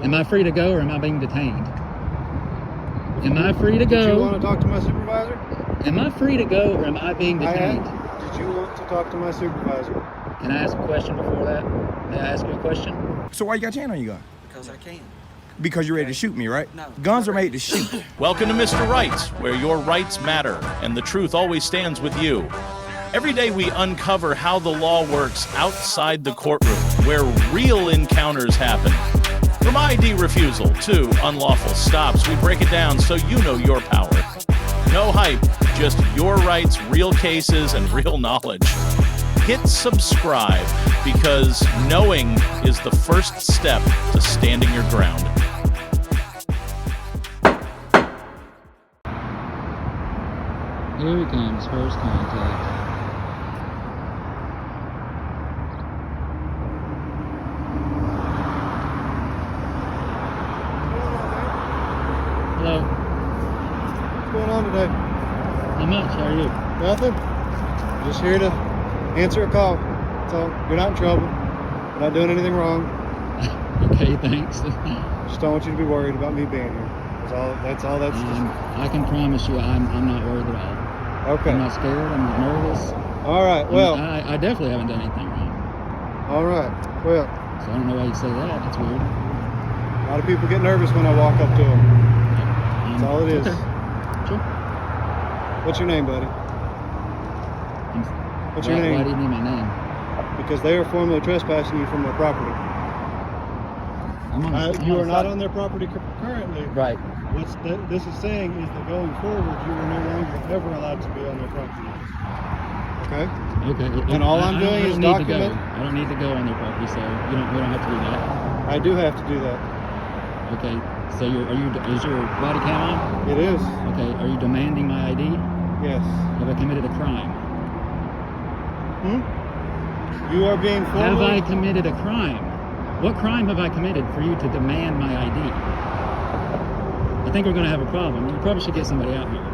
Am I free to go or am I being detained? Am I free to go? Did you want to talk to my supervisor? Am I free to go or am I being detained? Did you want to talk to my supervisor? Can I ask a question before that? May I ask you a question? So why you got your hand on your gun? Because I can. Because you're ready to shoot me, right? No. Guns are made to shoot. Welcome to Mr. Rights, where your rights matter and the truth always stands with you. Every day we uncover how the law works outside the courtroom, where real encounters happen. From ID refusal to unlawful stops, we break it down so you know your power. No hype, just your rights, real cases, and real knowledge. Hit subscribe, because knowing is the first step to standing your ground. Here he comes, first contact. Hello. What's going on today? Not much, how are you? Nothing. Just here to answer a call. So you're not in trouble. You're not doing anything wrong. Okay, thanks. Just don't want you to be worried about me being here. That's all. That's I can promise you I'm not worried at all. okay. I'm not scared, I'm not nervous. All right. Well. I definitely haven't done anything wrong. All right. Well. So I don't know why you say that, that's weird. A lot of people get nervous when I walk up to them. That's all it is. Okay. Sure. What's your name, buddy? What's your name? Why do you need my name? Because they are formally trespassing you from their property. You are not on their property currently. Right. This is saying is that going forward, you are no longer ever allowed to be on their property. Okay. Okay. And all I'm doing is document. I don't need to go on their property, so we don't have to do that. I do have to do that. Okay. So is your body cam on? It is. Okay. Are you demanding my ID? Yes. Have I committed a crime? You are being formally. Have I committed a crime? What crime have I committed for you to demand my ID? I think we're going to have a problem. You probably should get somebody out here.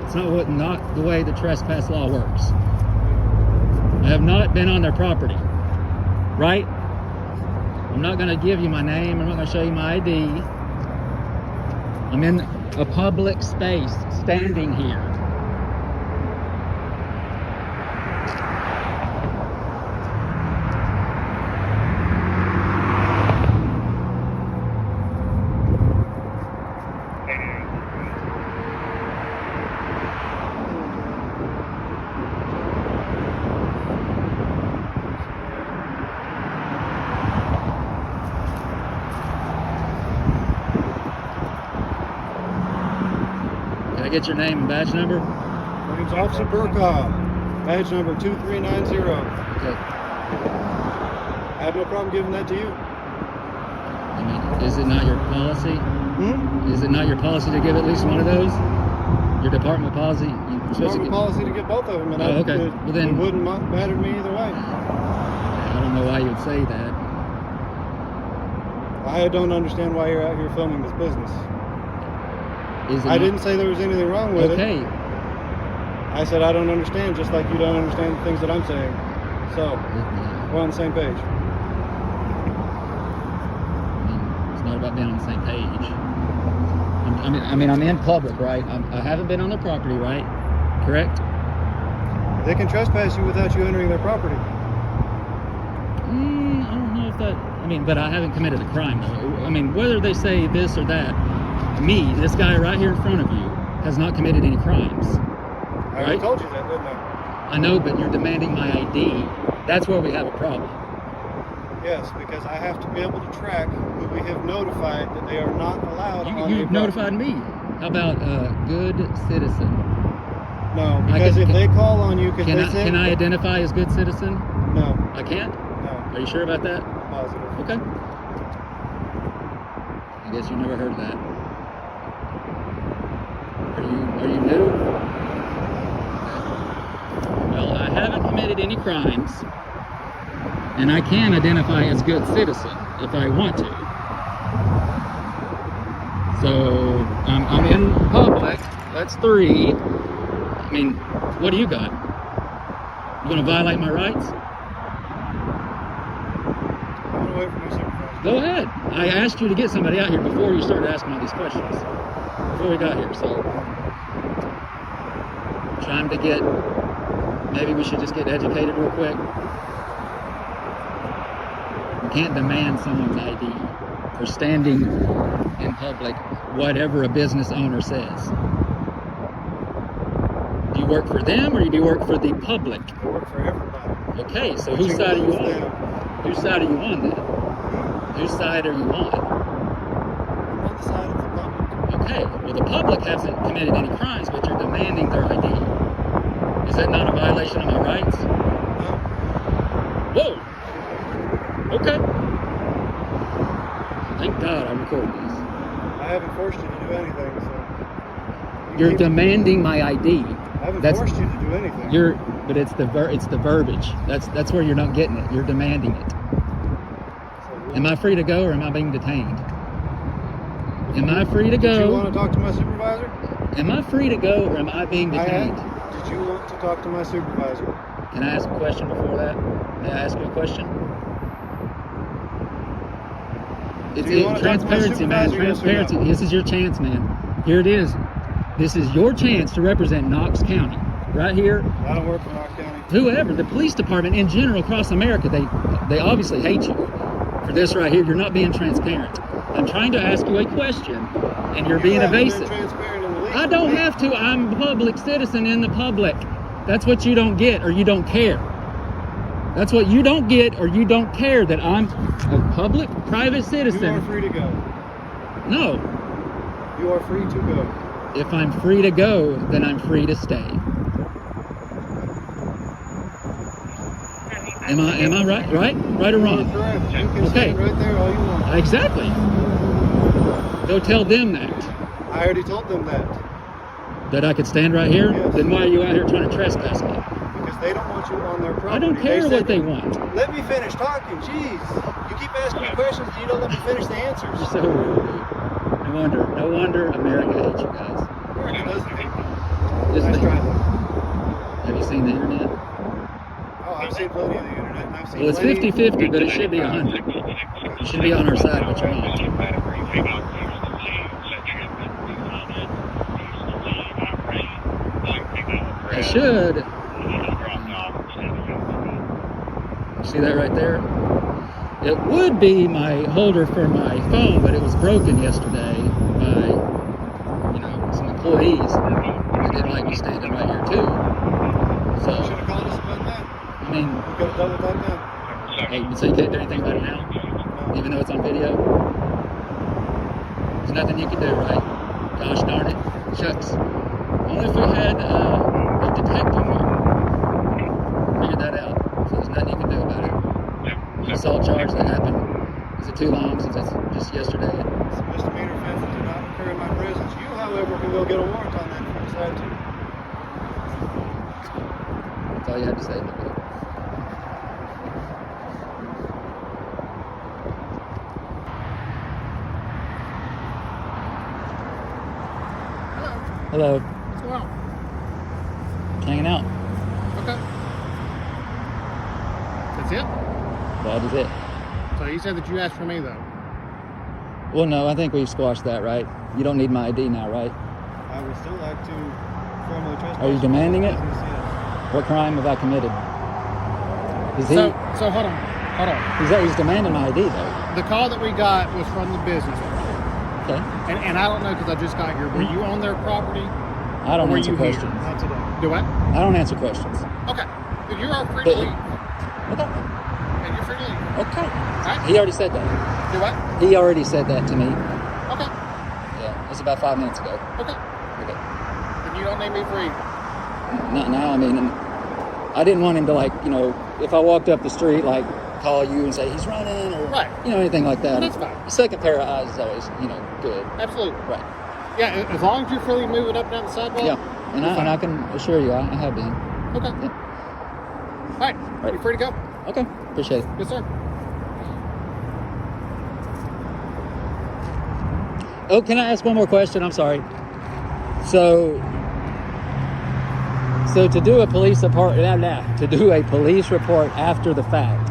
It's not the way the trespass law works. I have not been on their property, right? I'm not going to give you my name. I'm not going to show you my ID. I'm in a public space, standing here. Can I get your name and badge number? My name's Officer Burkov. Badge number 2390. Okay. I have no problem giving that to you. I mean, is it not your policy? Is it not your policy to give at least one of those? Your department policy? You're supposed to policy to get both of them, and okay. Well, then, it wouldn't matter to me either way. I don't know why you would say that. I don't understand why you're out here filming this business. I didn't say there was anything wrong with it. Okay. I said I don't understand, just like you don't understand the things that I'm saying. So, we're on the same page. It's not about being on the same page. I'm in public, right? I haven't been on their property, right? Correct? They can trespass you without you entering their property. I don't know if that... but I haven't committed a crime, though. Whether they say this or that, me, this guy right here in front of you, has not committed any crimes. I already told you that, didn't I? I know, but you're demanding my ID. That's where we have a problem. Yes, because I have to be able to track who we have notified that they are not allowed on You've notified me. How about good citizen? No, because if they call on you, can I identify as good citizen? No. I can't? No. Are you sure about that? Positive. Okay. I guess you never heard that. Are you new? Well, I haven't committed any crimes, and I can identify as good citizen if I want to. So I'm in public. That's 3. What do you got? You gonna violate my rights? I'm gonna wait for my supervisor. Go ahead. I asked you to get somebody out here before you started asking all these questions. Before we got here, so trying to get. Maybe we should just get educated real quick. You can't demand someone's ID for standing in public, whatever a business owner says. Do you work for them or do you work for the public? I work for everybody. Okay, so whose side are you on? Whose side are you on then? Whose side are you on? I'm on the side of the public. Okay, well the public hasn't committed any crimes, but you're demanding their ID. Is that not a violation of my rights? No. Whoa! Okay. Thank God I'm recording this. I haven't forced you to do anything, so. You're demanding my ID. I haven't forced you to do anything. But it's the verbiage. That's where you're not getting it. You're demanding it. Am I free to go or am I being detained? Am I free to go? Did you want to talk to my supervisor? Am I free to go or am I being detained? Did you want to talk to my supervisor? Can I ask a question before that? May I ask you a question? It's transparency, man. Transparency. This is your chance, man. Here it is. This is your chance to represent Knox County. Right here. I don't work for Knox County. Whoever, the police department in general across America, they obviously hate you for this right here. You're not being transparent. I'm trying to ask you a question, and you're being evasive. I don't have to. I'm a public citizen in the public. That's what you don't get, or you don't care. That's what you don't get, or you don't care that I'm a public, private citizen. You are free to go. No. You are free to go. If I'm free to go, then I'm free to stay. Am I right? Right or wrong? Correct. You can Okay. stand right there all you want. Exactly. Go tell them that. I already told them that. That I could stand right here? Yes. Then why are you out here trying to trespass me? Because they don't want you on their property. I don't care said, what they want. Let me finish talking. Jeez. You keep asking me questions and you don't let me finish the answers. You're so rude. No wonder America hates you guys. America doesn't hate me. Just Nice think. try. Have you seen the internet? Oh, I've seen plenty of the internet. And I've seen Well, it's plenty- 50-50, but it should be 100. You should be on our side, but you're not. I should. See that right there? It would be my holder for my phone, but it was broken yesterday by, some employees. They didn't like me standing right here too. You So, should have called us about that. I mean, We could have done with that then. hey, so you can't do anything about it now, even though it's on video. There's nothing you can do, right? Gosh darn it, shucks. Only if we had a detective here. Figured that out. So there's nothing you can do about it. The assault charge that happened. Is it too long since it's just yesterday? Some misdemeanor offenses do not occur in my presence. You, however, can go get a warrant on that if you decide to. That's all you had to say. Hello. What's going on? Hanging out. Okay. That's it? That is it. So you said that you asked for me, though. Well, no, I think we've squashed that, right? You don't need my ID now, right? I would still like to formally trespass. Are you demanding it? Business, yes. What crime have I committed? Is he? So hold on. He's demanding my ID, though. The call that we got was from the business. Okay. And I don't know because I just got here. Were you on their property? I don't Or were answer you here? questions. Not today. Do what? I don't answer questions. Okay. Then you're all free But- to leave. Okay. And you're free to leave. Okay. Right? He already said that. Do what? He already said that to me. Okay. Yeah, it was about 5 minutes ago. Okay. Okay. Then you don't need me free. Not now. I mean, and I didn't want him to if I walked up the street, call you and say he's running or Right. Anything like that. That's fine. A second pair of eyes is always good. Absolutely. Right. Yeah, as long as you're freely moving up and down the sidewalk. Yeah. And I can assure you, I have been. Okay. Yeah. All right. Right. You're free to go. Okay. Appreciate it. Yes, sir. Oh, can I ask one more question? I'm sorry. So to do a police report after the fact,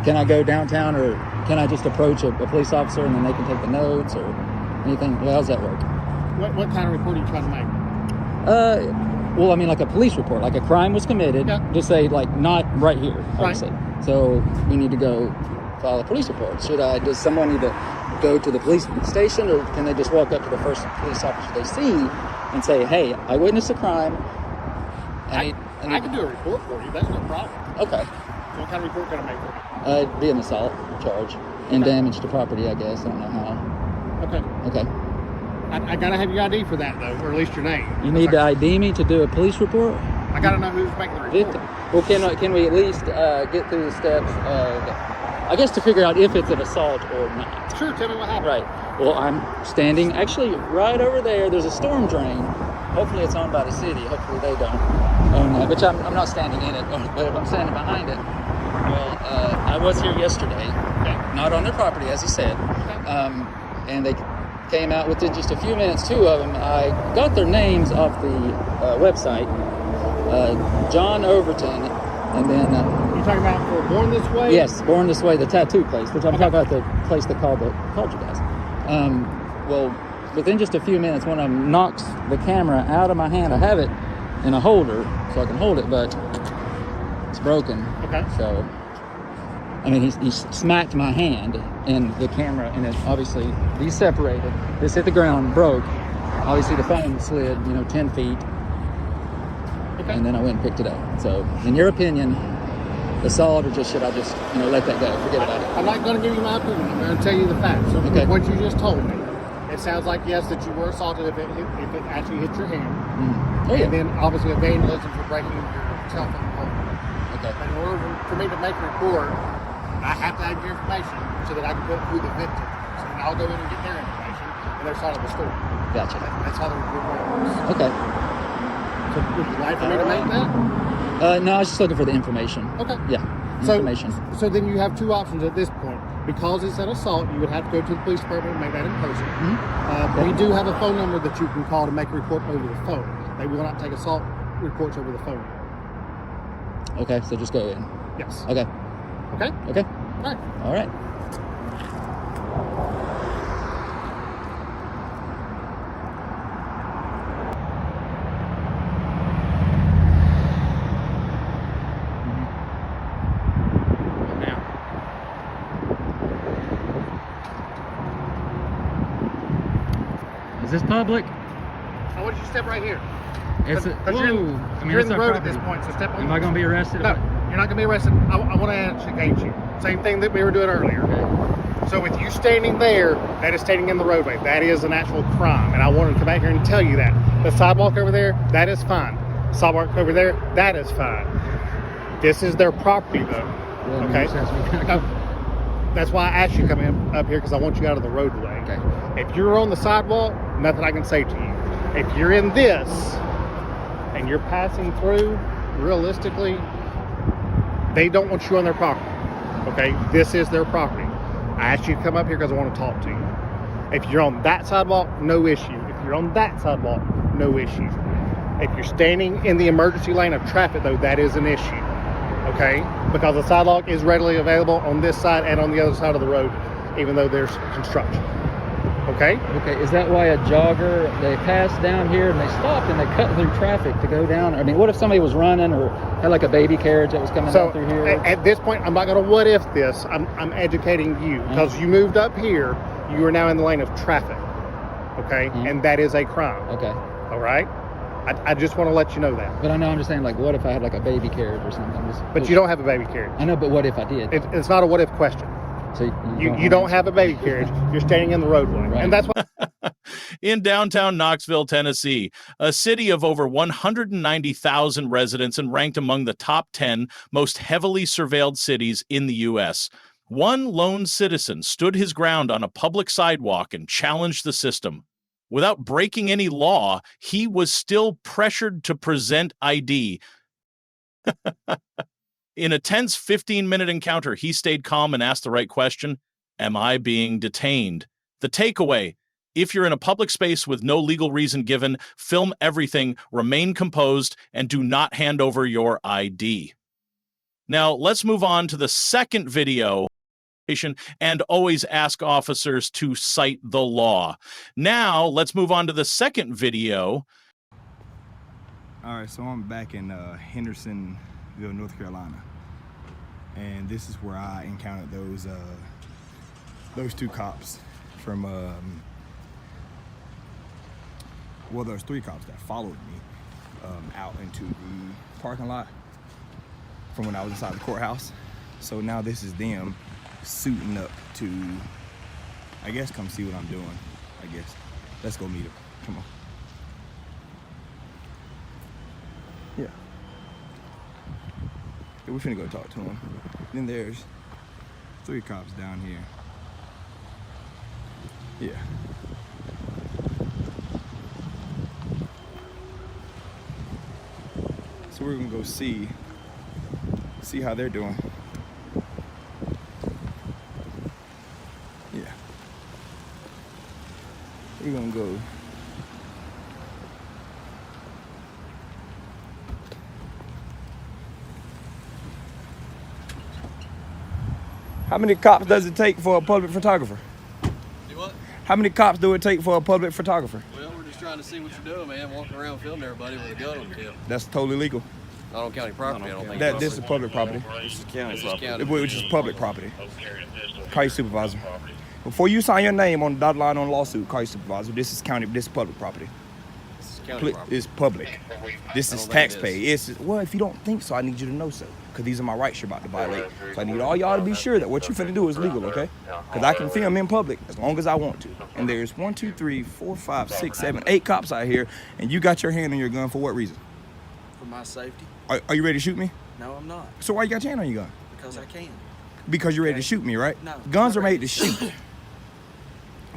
can I go downtown or can I just approach a police officer and then they can take the notes or anything? Well, how does that work? What kind of report are you trying to make? Well, I mean, like a police report, like a crime was committed. Yeah. Just say, like, not right here, Right. obviously. So we need to go file a police report. Does someone need to go to the police station, or can they just walk up to the first police officer they see and say, hey, I witnessed a crime. I can do a report for you. That's no problem. Okay. So what kind of report can I make for you? It'd be an assault charge and Okay. damage to property, I guess. I don't know how. Okay. Okay. I gotta have your ID for that though, or at least your name. You need to ID me to do a police report? I gotta know who's making the report. Well, can we at least get through the steps of, I guess, to figure out if it's an assault or not? Sure. Tell me what happened. Right. Well, I'm standing actually right over there. There's a storm drain. Hopefully it's owned by the city. Hopefully they don't own that, which I'm not standing in it, but if I'm standing behind it. Well, I was here yesterday, not on their property, as he said, and they came out within just a few minutes, 2 of them. I got their names off the website, John Overton, and then... You talking about for Born This Way? Yes, Born This Way, the tattoo place, which I'm talking about the place that called you guys. Well, within just a few minutes, one of them knocks the camera out of my hand. I have it in a holder so I can hold it, but it's broken. Okay. So, I mean, he smacked my hand and the camera, and it obviously, these separated. This hit the ground, broke. Obviously, the phone slid, 10 feet. Okay. And then I went and picked it up. So, in your opinion, assault, or should I just, let that go? Forget about it. I'm not going to give you my opinion. I'm going to tell you the facts. So Okay. what you just told me, it sounds like, yes, that you were assaulted if it actually hit your hand. Oh, yeah. And then, obviously, a vandalism for breaking your telephone pole. Okay. But in order for me to make a report, I have to have your information so that I can put who the victim is. And I'll go in and get their information and their side of the story. Gotcha. That's how the report works. Okay. So would you like for me to make that? No, I was just looking for the information. Okay. Yeah, So, information. so then you have 2 options at this point. Because it's an assault, you would have to go to the police department and make that in person. We do have a phone number that you can call to make a report over the phone. They will not take assault reports over the phone. Okay, so just go in. Yes. Okay. Okay? Okay. All right. All right. Is this public? I want you to step right here. It's Because you're in the road at this point, so step on. Am I going to be arrested? No, you're not going to be arrested. I want to educate you. Same thing that we were doing earlier. Okay. So with you standing there, that is standing in the roadway. That is an actual crime. And I wanted to come back here and tell you that. The sidewalk over there, that is fine. Sidewalk over there, that is fine. This is their property, though. Well, Okay? okay. That's why I asked you to come up here, because I want you out of the roadway. Okay. If you're on the sidewalk, nothing I can say to you. If you're in this and you're passing through, realistically, they don't want you on their property. Okay? This is their property. I asked you to come up here because I want to talk to you. If you're on that sidewalk, no issue. If you're on that sidewalk, no issue. If you're standing in the emergency lane of traffic, though, that is an issue. Okay? Because the sidewalk is readily available on this side and on the other side of the road, even though there's construction. Okay? Okay, is that why a jogger, they passed down here and they stopped and they cut through traffic to go down? I mean, what if somebody was running or had like a baby carriage that was coming down through here? At this point, I'm not going to what if this. I'm educating you. Because you moved up here, you are now in the lane of traffic. Okay? And that is a crime. Okay. All right? I just want to let you know that. But I know, I'm just saying, like, what if I had like a baby carriage or something? But you don't have a baby carriage. I know, but what if I did? It's not a what if question. So You don't have a baby carriage. You're standing in the roadway. Right. And that's what In downtown Knoxville, Tennessee, a city of over 190,000 residents and ranked among the top 10 most heavily surveilled cities in the U.S., one lone citizen stood his ground on a public sidewalk and challenged the system. Without breaking any law, he was still pressured to present ID. In a tense 15-minute encounter, he stayed calm and asked the right question: am I being detained? The takeaway: if you're in a public space with no legal reason given, film everything, remain composed, and do not hand over your ID. Now, let's move on to the second video and always ask officers to cite the law. Now, let's move on to the second video. All right, so I'm back in Hendersonville, North Carolina, and this is where I encountered those two cops from well, there's 3 cops that followed me out into the parking lot from when I was inside the courthouse. So now this is them suiting up to, I guess, come see what I'm doing, I guess. Let's go meet them. Come on. Yeah. We're finna go talk to them. Then there's 3 cops down here. Yeah. So we're gonna go see how they're doing. Yeah. We're gonna go. How many cops does it take for a public photographer? Do what? How many cops do it take for a public photographer? Well, we're just trying to see what you're doing, man. Walking around filming everybody with a gun on your hip. That's totally legal. Not on county property, I don't think. That this is public property. This is county. Which is public property. Call your supervisor. Before you sign your name on the dotted line on the lawsuit, call your supervisor. This is county. This is public property. This is county property. It's public. This is taxpayer. Well, if you don't think so, I need you to know so. Because these are my rights you're about to violate. So I need all y'all to be sure that what you're finna do is legal, okay? Because I can film in public as long as I want to. And there's 1, 2, 3, 4, 5, 6, 7, 8 cops out here, and you got your hand on your gun for what reason? For my safety? Are you ready to shoot me? No, I'm not. So why you got your hand on your gun? Because I can. Because you're ready to shoot me, right? No. Guns are made to shoot.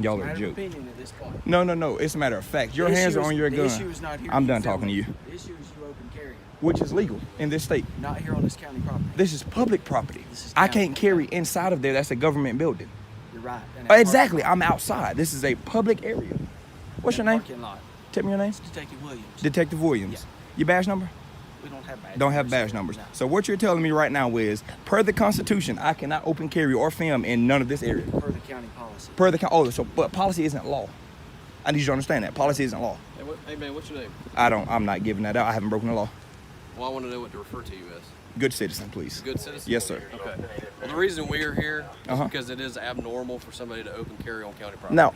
Y'all are a Matter of joke. opinion at this point. No. It's a matter of fact. Your hands are on your gun. The issue is not here. I'm done talking to you. The issue is you open carry. Which is legal in this state. Not here on this county property. This is public property. This is I county. can't carry inside of there. That's a government building. You're right. And that's Exactly. parking I'm outside. This is a public area. What's your lot. name? Parking lot. Tell me your name. It's Detective Williams. Detective Williams. Your badge number? We don't have badge Don't have numbers. badge numbers. No. So what you're telling me right now is, per the Constitution, I cannot open carry or film in none of this area. Per the county policy. Per the but policy isn't law. I need you to understand that policy isn't law. Hey, man, what's your name? I'm not giving that out. I haven't broken the law. Well, I want to know what to refer to you as. Good citizen, please. Good citizen? Yes, sir. Okay. Well, the reason we're here is Uh-huh. because it is abnormal for somebody to open carry on county property. Now,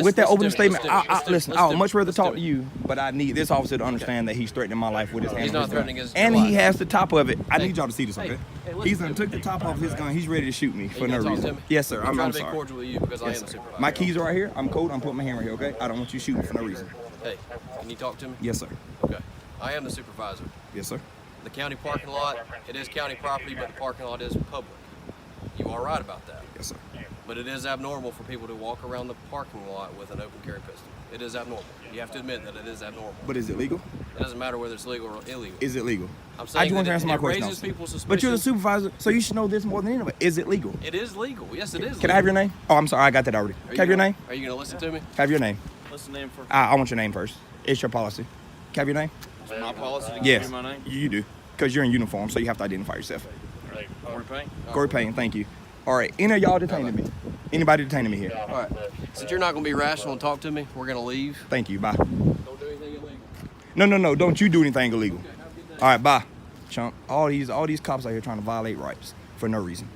with that opening statement, listen, I would much rather let's talk do to it. you, but I need this officer to understand that he's threatening my life with his hand. He's on not his threatening gun. his And life. he has the top of it. I Hey, need y'all to see this, okay? hey, listen He's to done me. took the top off his gun. He's ready to shoot me for You no gonna talk to reason. me? Yes, sir. I'm trying I'm to be sorry. cordial with you because I Yes, am the sir. supervisor. My keys are right here. I'm cold. I'm putting my hand right here, okay? I don't want you shooting for no reason. Hey, can you talk to me? Yes, sir. Okay. I am the supervisor. Yes, sir. The county parking lot, it is county property, but the parking lot is public. You are right about that. Yes, sir. But it is abnormal for people to walk around the parking lot with an open carry pistol. It is abnormal. You have to admit that it is abnormal. But is it legal? It doesn't matter whether it's legal or illegal. Is it legal? I'm I saying just want to that answer my it question. raises officer. people's suspicion. But you're the supervisor, so you should know this more than anybody. Is it legal? It is legal. Yes, it is. Can I have your name? Oh, I'm sorry. I got that already. Can I have your name? Are you going to listen to me? Have your name. What's the name for I want your name first. It's your policy. Can I have your name? my policy to give Yes. you my name? You do. Because you're in uniform, so you have to identify yourself. Corey Payne? Corey Payne, thank you. All right, any of y'all detaining me? Anybody detaining me here? All right. Since you're not going to be rational and talk to me, we're going to leave. Thank you, bye. Don't do anything illegal. No, don't you do anything illegal. All right, bye. Chump, all these cops out here trying to violate rights for no reason.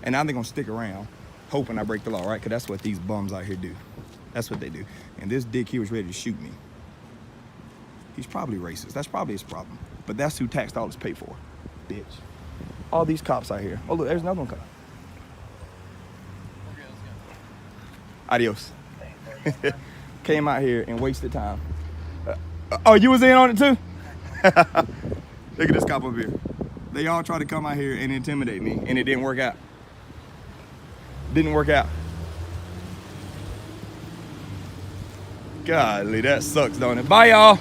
And now they're going to stick around hoping I break the law, right? Because that's what these bums out here do. That's what they do. And this dick here was ready to shoot me. He's probably racist. That's probably his problem. But that's who tax dollars pay for, bitch. All these cops out here. Oh, look, there's another one coming. Adios. Came out here and wasted time. Oh, you was in on it too? Look at this cop over here. They all tried to come out here and intimidate me, and it didn't work out. Didn't work out. Golly, that sucks, don't it? Bye, y'all.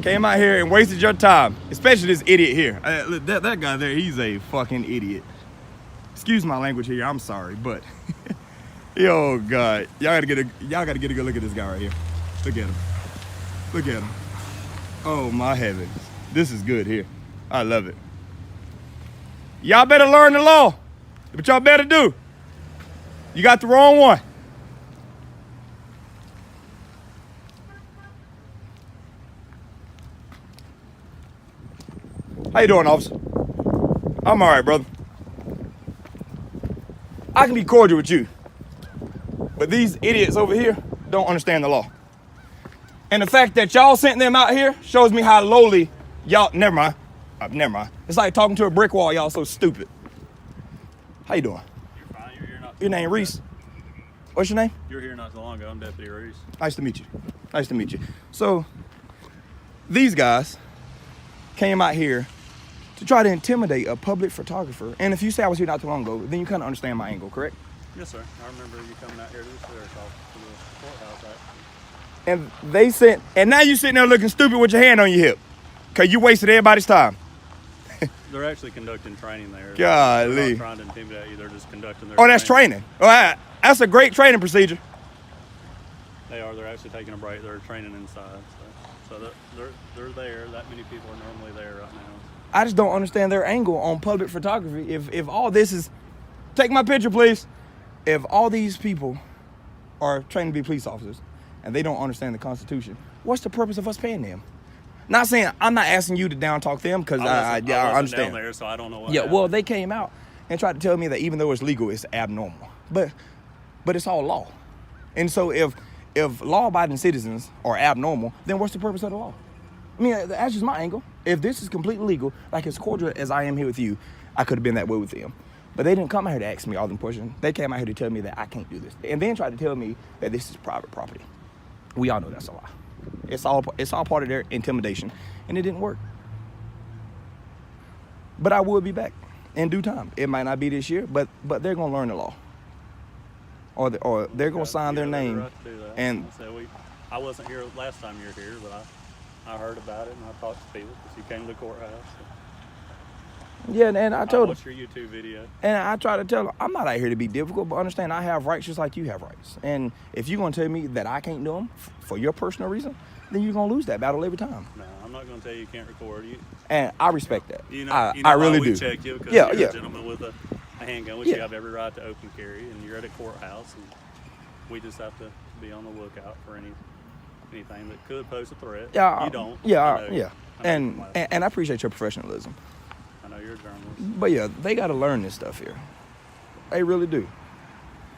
Came out here and wasted your time, especially this idiot here. Look, that guy there, he's a fucking idiot. Excuse my language here, I'm sorry, but yo, God, y'all gotta get a good look at this guy right here. Look at him. Look at him. Oh my heavens, this is good here. I love it. Y'all better learn the law, but y'all better do. You got the wrong one. How you doing, officer? I'm all right, brother. I can be cordial with you, but these idiots over here don't understand the law. And the fact that y'all sent them out here shows me how lowly y'all, never mind. It's like talking to a brick wall, y'all so stupid. How you doing? You're fine. You're here not. Your name, Reese? What's your name? You're here not so long ago. I'm Deputy Reese. Nice to meet you. Nice to meet you. So, these guys came out here to try to intimidate a public photographer. And if you say I was here not too long ago, then you kind of understand my angle, correct? Yes, sir. I remember you coming out here to the sheriff's office, to the courthouse, actually. And they sent, and now you sitting there looking stupid with your hand on your hip, because you wasted everybody's time. They're actually conducting training there. Golly. They're not trying to intimidate you. They're just conducting their Oh, that's training. Oh, that's a great training procedure. They are. They're actually taking a break. They're training inside. So they're there. That many people are normally there right now. I just don't understand their angle on public photography. If all this is, take my picture, please. If all these people are trained to be police officers and they don't understand the Constitution, what's the purpose of us paying them? Not saying, I'm not asking you to down talk them, because I understand. Down there, so I don't know what Yeah, happened. well, they came out and tried to tell me that even though it's legal, it's abnormal. But it's all law. And so if law-abiding citizens are abnormal, then what's the purpose of the law? I mean, that's just my angle. If this is completely legal, like as cordial as I am here with you, I could have been that way with them. But they didn't come out here to ask me all them questions. They came out here to tell me that I can't do this. And then tried to tell me that this is private property. We all know that's a lie. It's all part of their intimidation, and it didn't work. But I will be back in due time. It might not be this year, but they're gonna learn the law, or they're gonna sign their name. Right to do that. And I wasn't here last time you were here, but I heard about it and I talked to people because you came to the courthouse. yeah, and I told them, watched your YouTube video. and I try to tell them, I'm not out here to be difficult, but understand I have rights just like you have rights. And if you're gonna tell me that I can't do them for your personal reason, then you're gonna lose that battle every time. No, I'm not going to tell you can't record. And I respect that. You know I why really we do. check you because Yeah, you're yeah. a gentleman with a handgun, which Yeah. you have every right to open carry, and you're at a courthouse, and we just have to be on the lookout for anything that could pose a threat. Yeah, You don't. Yeah, I know. yeah. I know And, from last- and I appreciate your professionalism. I know you're a journalist. But yeah, they got to learn this stuff here. They really do.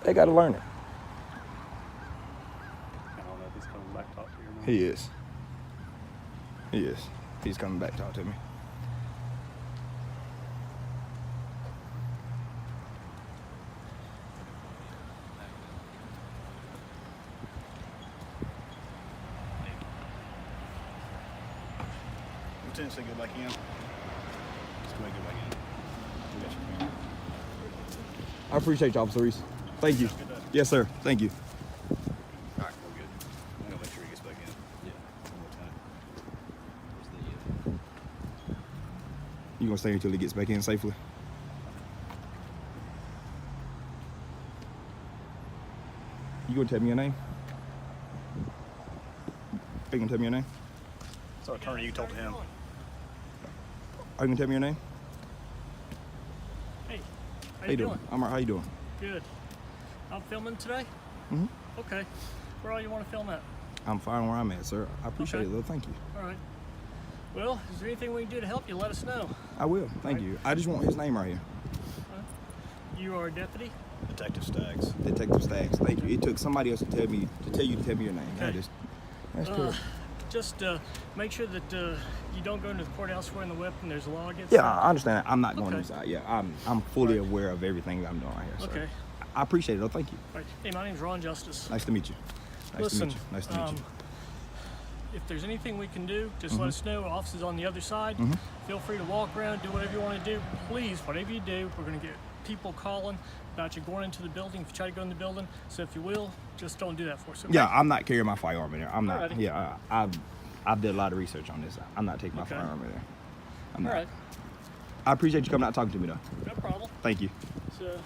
They got to learn it. I don't know if he's coming back to talk to you or not. He is. He is. He's coming back to talk to me. Lieutenant, say go back in. Just go ahead, go back in. We got your camera. I appreciate you, Officer Reese. Thank you. Yes, sir. Thank you. All right, we're good. I'm gonna make sure he gets back in. Yeah. One more time. You gonna stay here until he gets back in safely? You gonna tell me your name? Are you gonna tell me your name? So, attorney, you told him. Are you gonna tell me your name? Hey, How you doing? I'm all right. How you doing? Good. I'm filming today? Mhm. Okay. Where all you want to film at? I'm fine where I'm at, sir. I appreciate Okay. it, though. Thank you. All right. Well, is there anything we can do to help you? Let us know. I will. Thank you. I just want his name right here. You are a deputy? Detective Staggs. Detective Staggs. Thank you. It took somebody else to tell you to tell me your name. Okay. That's terrible. Just make sure that you don't go into the courthouse wearing the weapon. There's a law against Yeah, that. I understand that. I'm not going Okay. inside. Yeah, I'm fully aware of everything I'm doing right here. Sir. Okay. I appreciate it, though. Thank you. All right. Hey, my name's Ron Justice. Nice to meet you. Nice Listen, to meet you. Nice to meet you. If there's anything we can do, just let us know. Office is on the other side. Feel free to walk around, do whatever you want to do. Please, whatever you do, we're going to get people calling about you going into the building if you try to go in the building. So if you will, just don't do that for us. Okay? Yeah, I'm not carrying my firearm in there. I'm not. Alrighty. Yeah, I've did a lot of research on this. I'm not taking my Okay. firearm in there. I'm All not. right. I appreciate you coming out and talking to me, though. No problem. Thank you. So,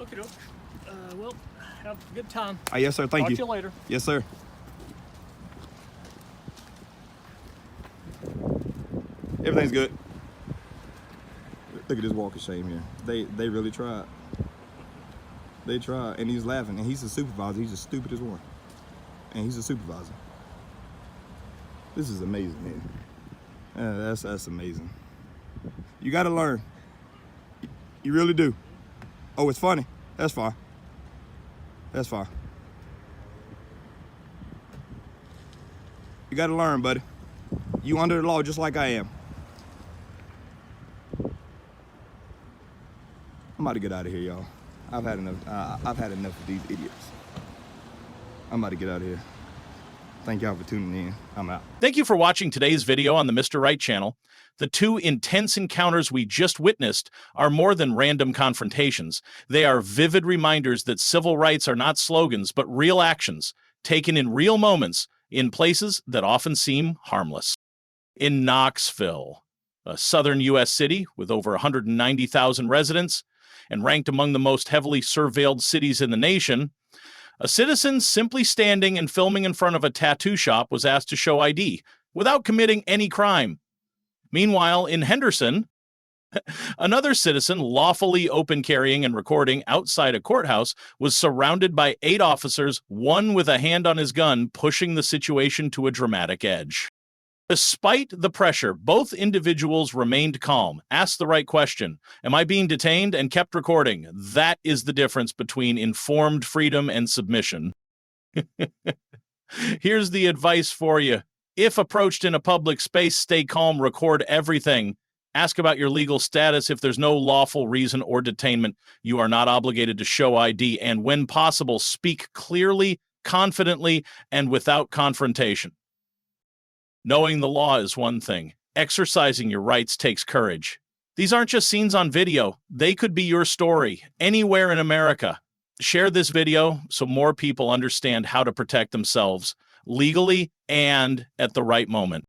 okay, doke. Well, have a good time. Yes, sir. Thank Talk you. to you later. Yes, sir. Everything's good. Look at this walk of shame here. They really tried. They try, and he's laughing, and he's a supervisor. He's the stupidest one, and he's a supervisor. This is amazing, man. That's amazing. You got to learn. You really do. Oh, it's funny. That's fine. That's fine. You got to learn, buddy. You under the law just like I am. I'm about to get out of here, y'all. I've had enough. I've had enough of these idiots. I'm about to get out of here. Thank y'all for tuning in. I'm out. Thank you for watching today's video on the Mr. Right channel. The two intense encounters we just witnessed are more than random confrontations. They are vivid reminders that civil rights are not slogans, but real actions, taken in real moments, in places that often seem harmless. In Knoxville, a southern U.S. city with over 190,000 residents and ranked among the most heavily surveilled cities in the nation, a citizen simply standing and filming in front of a tattoo shop was asked to show ID without committing any crime. Meanwhile, in Henderson, another citizen lawfully open carrying and recording outside a courthouse was surrounded by 8 officers, one with a hand on his gun, pushing the situation to a dramatic edge. Despite the pressure, both individuals remained calm, asked the right question, "Am I being detained?" and kept recording. That is the difference between informed freedom and submission. Here's the advice for you. If approached in a public space, stay calm, record everything. Ask about your legal status. If there's no lawful reason or detainment, you are not obligated to show ID. And when possible, speak clearly, confidently, and without confrontation. Knowing the law is one thing. Exercising your rights takes courage. These aren't just scenes on video. They could be your story, anywhere in America. Share this video so more people understand how to protect themselves legally and at the right moment.